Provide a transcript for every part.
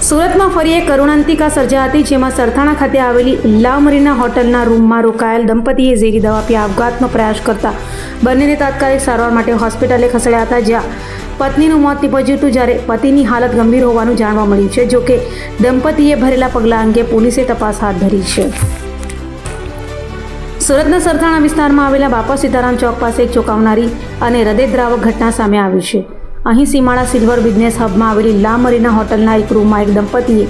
સુરત में फरी एक करुणांतिका सर्जाई जेમાં સરથાણા ખાતે આવેલી લા મરીના હોટલના રૂમમાં રોકાયેલ દંપતીએ ઝેરી દવા પી આપઘાતનો પ્રયાસ કરતા બંનેને તાત્કાલિક સારવાર માટે હોસ્પિટલે ખસેડ્યા હતા, જ્યાં પત્નીનું મોત નીપજ્યું હતું, જ્યારે પતિની હાલત ગંભીર હોવાનું જાણવા મળ્યું છે। જો કે દંપતીએ ભરેલા પગલાં અંગે પોલીસે તપાસ હાથ ધરી છે। સુરતના સરથાણા વિસ્તારમાં આવેલા બાપા સીતારામ ચોક પાસે એક ચોંકાવનારી અને હૃદયદ્રાવક ઘટના સામે આવી છે। અહીં સીમાડા સિલ્વર બિઝનેસ હબમાં આવેલી લા મરીના હોટલના એક રૂમમાં એક દંપતીએ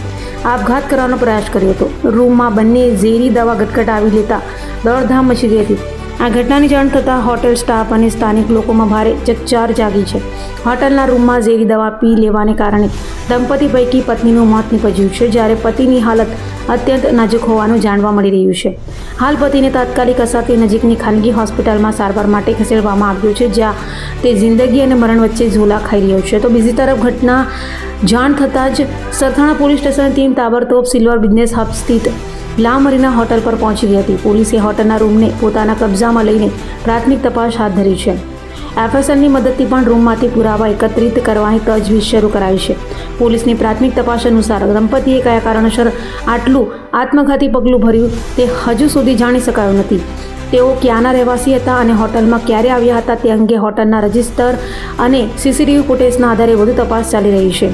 આપઘાત કરવાનો પ્રયાસ કર્યો હતો। રૂમમાં બંને ઝેરી દવા ગટગટાવી લેતા દોડધામ મચી ગઈ હતી। આ ઘટનાની જાણ થતાં હોટેલ સ્ટાફ અને સ્થાનિક લોકોમાં ભારે ચકચાર જાગી છે। હોટલના રૂમમાં ઝેરી દવા પી લેવાને કારણે દંપતી પૈકી પત્નીનું મોત નીપજ્યું છે, જ્યારે પતિની હાલત અત્યંત નાજુક હોવાનું જાણવા મળી રહ્યું છે। હાલ પતિને તાત્કાલિક અસરથી નજીકની ખાનગી હોસ્પિટલમાં સારવાર માટે ખસેડવામાં આવ્યો છે, જ્યાં તે જિંદગી અને મરણ વચ્ચે ઝોલા ખાઈ રહ્યો છે। તો બીજી તરફ ઘટના જાણ થતાં જ સરથાણા પોલીસ સ્ટેશન ટીમ તાબડતોબ સિલ્વર બિઝનેસ હબ સ્થિત લા મરીના હોટલ પર પહોંચી ગઈ હતી। પોલીસે હોટલના રૂમને પોતાના કબજામાં લઈને પ્રાથમિક તપાસ હાથ ધરી છે। એફએસએલની મદદથી પણ રૂમમાંથી પુરાવા એકત્રિત કરવાની તજવીજ શરૂ કરાઈ છે। પોલીસની પ્રાથમિક તપાસ અનુસાર દંપતીએ કયા કારણસર આટલું આત્મઘાતી પગલું ભર્યું તે હજુ સુધી જાણી શકાયું નથી। તેઓ ક્યાંના રહેવાસી હતા અને હોટલમાં ક્યારે આવ્યા હતા તે અંગે હોટલના રજિસ્ટર અને સીસીટીવી ફૂટેજના આધારે વધુ તપાસ ચાલી રહી છે।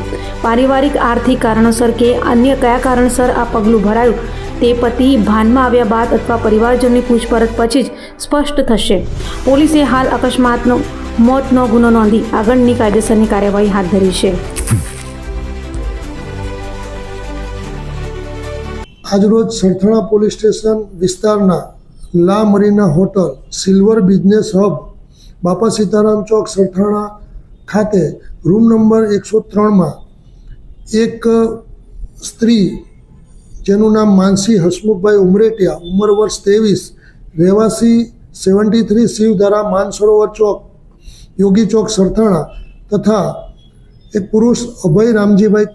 પારિવારિક આર્થિક કારણોસર કે અન્ય કયા કારણસર આ પગલું ભરાયું તે પતિ ભાનમાં આવ્યા બાદ અથવા પરિવારજનોની પૂછપરછ પછી જ સ્પષ્ટ થશે। પોલીસે હાલ અકસ્માતનો મોતનો ગુનો નોંધી આગળની કાયદેસરની કાર્યવાહી હાથ ધરી છે। આજરોજ સરથાણા પોલીસ સ્ટેશન વિસ્તારના લા મરીના હોટલ સિલ્વર બિઝનેસ હબ બાપા સીતારામ ચોક સરથાણા ખાતે રૂમ નંબર 103માં એક સ્ત્રી જેનું નામ માનસી હસમુખભાઈ ઉમરેટિયા, ઉંમર વર્ષ 23, રહેવાસી 73 શિવધારા માનસરોવર ચોક યોગી ચોક સરથાણા તથા એક પુરુષ અભય રામજીભાઈ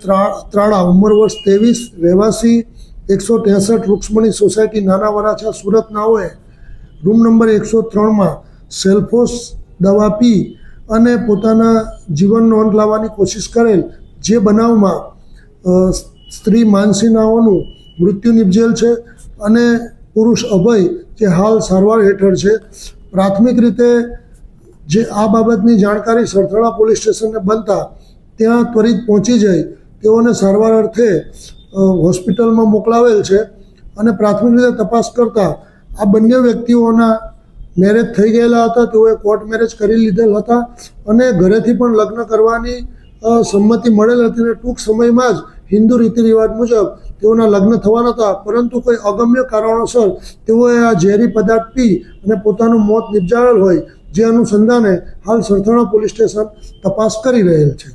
ત્રાળા, ઉંમર વર્ષ 23, રહેવાસી 163 રૂક્ષ્મણી સોસાયટી નાના વરાછા સુરતનાઓએ રૂમ નંબર 103માં સેલ્ફોસ દવા પી અને પોતાના જીવનનો અંત લાવવાની કોશિશ કરેલ, જે બનાવમાં સ્ત્રી માનસીનાઓનું મૃત્યુ નિપજેલ છે અને પુરુષ અભય જે હાલ સારવાર હેઠળ છે। પ્રાથમિક રીતે જે આ બાબતની જાણકારી સરથાણા પોલીસ સ્ટેશનને બનતા ત્યાં ત્વરિત પહોંચી જઈ તેઓને સારવાર અર્થે હોસ્પિટલમાં મોકલાવેલ છે અને પ્રાથમિક રીતે તપાસ કરતાં આ બંને વ્યક્તિઓના મેરેજ થઈ ગયેલા હતા। તેઓએ કોર્ટ મેરેજ કરી લીધેલ હતા અને ઘરેથી પણ લગ્ન કરવાની સંમતિ મળેલ હતી અને ટૂંક સમયમાં જ હિન્દુ રીતિ રિવાજ મુજબ તેઓના લગ્ન થવાના હતા, પરંતુ કોઈ અગમ્ય કારણોસર તેઓએ આ ઝેરી પદાર્થ પી અને પોતાનું મોત નિપજાવેલ હોય, જે અનુસંધાને હાલ સરથાણા પોલીસ સ્ટેશન તપાસ કરી રહેલ છે।